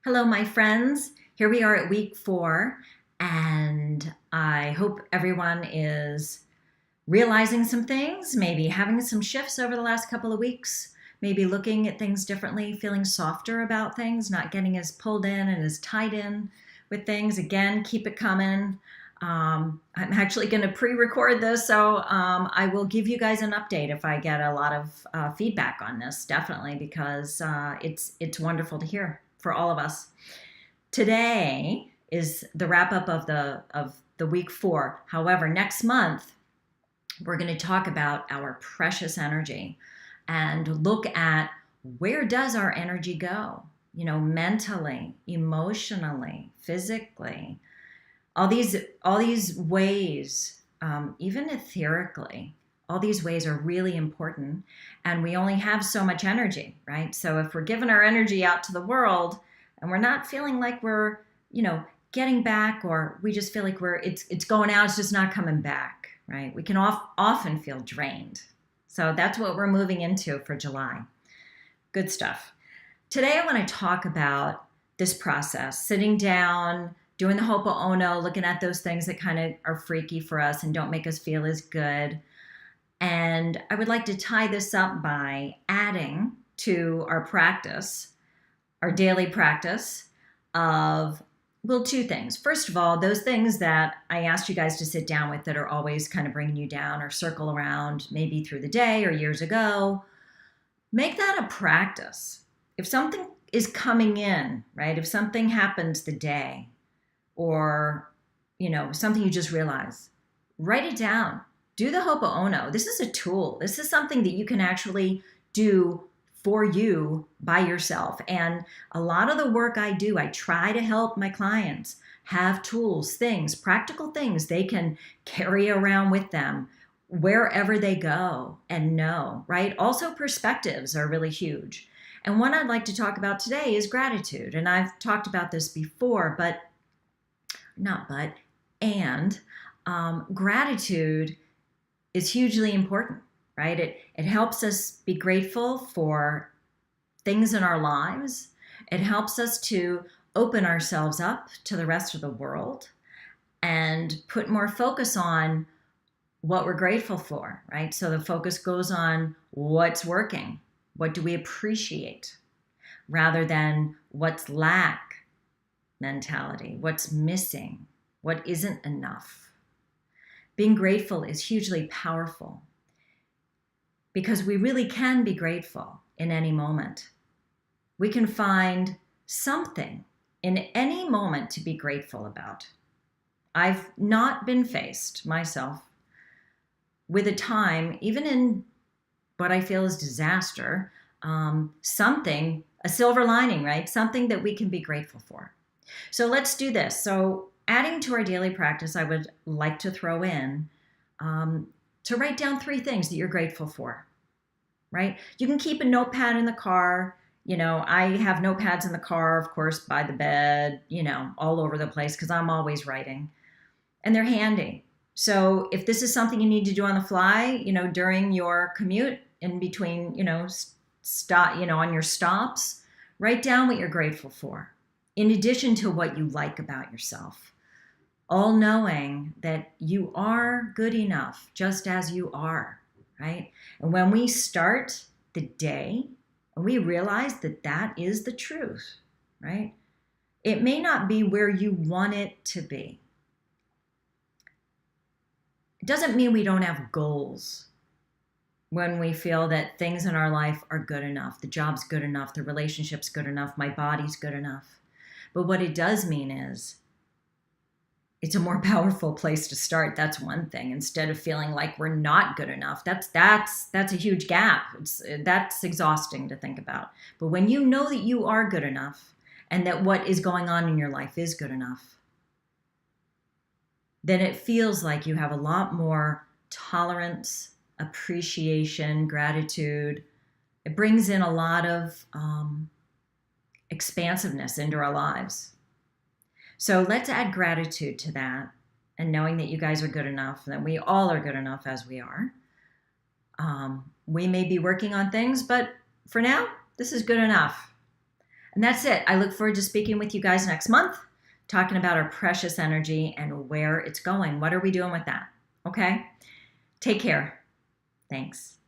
Hello, my friends. Here we are at week 4, and I hope everyone is realizing some things, maybe having some shifts over the last couple of weeks, maybe looking at things differently, feeling softer about things, not getting as pulled in and as tied in with things. Again, keep it coming. I'm actually going to pre-record this, so I will give you guys an update if I get a lot of feedback on this, definitely, because it's wonderful to hear for all of us. Today is the wrap up of the week 4. However, next month we're going to talk about our precious energy and look at where does our energy go? Mentally, emotionally, physically, all these ways, even etherically, all these ways are really important, and we only have so much energy, right? So if we're giving our energy out to the world and we're not feeling like we're, getting back, or we just feel like it's going out, it's just not coming back, right? We can often feel drained. So that's what we're moving into for July. Good stuff. Today I want to talk about this process, sitting down, doing the Ho'oponopono, looking at those things that kind of are freaky for us and don't make us feel as good. And I would like to tie this up by adding to our practice, our daily practice of, well, 2 things. First of all, those things that I asked you guys to sit down with that are always kind of bringing you down or circle around maybe through the day or years ago, make that a practice. If something is coming in, right? If something happens the day, or something you just realize, write it down. Do the Ho'oponopono. This is a tool. This is something that you can actually do for you by yourself. And a lot of the work I do, I try to help my clients have tools, things, practical things they can carry around with them wherever they go and know, right? Also, perspectives are really huge. And one I'd like to talk about today is gratitude. And I've talked about this before, and gratitude is hugely important, right? It helps us be grateful for things in our lives. It helps us to open ourselves up to the rest of the world and put more focus on what we're grateful for, right? So the focus goes on what's working, what do we appreciate, rather than what's lack mentality, what's missing, what isn't enough. Being grateful is hugely powerful because we really can be grateful in any moment. We can find something in any moment to be grateful about. I've not been faced myself with a time, even in what I feel is disaster, a silver lining, right? Something that we can be grateful for. So let's do this. So adding to our daily practice, I would like to throw in to write down 3 things that you're grateful for, right? You can keep a notepad in the car. I have notepads in the car, of course, by the bed, all over the place because I'm always writing. And they're handy. So if this is something you need to do on the fly, during your commute, in between, stop, on your stops, write down what you're grateful for, in addition to what you like about yourself, all knowing that you are good enough just as you are, right? And when we start the day and we realize that that is the truth, right? It may not be where you want it to be. It doesn't mean we don't have goals when we feel that things in our life are good enough, the job's good enough, the relationship's good enough, my body's good enough. But what it does mean is it's a more powerful place to start. That's one thing. Instead of feeling like we're not good enough, that's a huge gap. That's exhausting to think about. But when you know that you are good enough and that what is going on in your life is good enough, then it feels like you have a lot more tolerance, appreciation, gratitude. It brings in a lot of expansiveness into our lives. So let's add gratitude to that, and knowing that you guys are good enough, that we all are good enough as we are. We may be working on things, but for now, this is good enough. And that's it. I look forward to speaking with you guys next month, talking about our precious energy and where it's going. What are we doing with that? Okay? Take care. Thanks.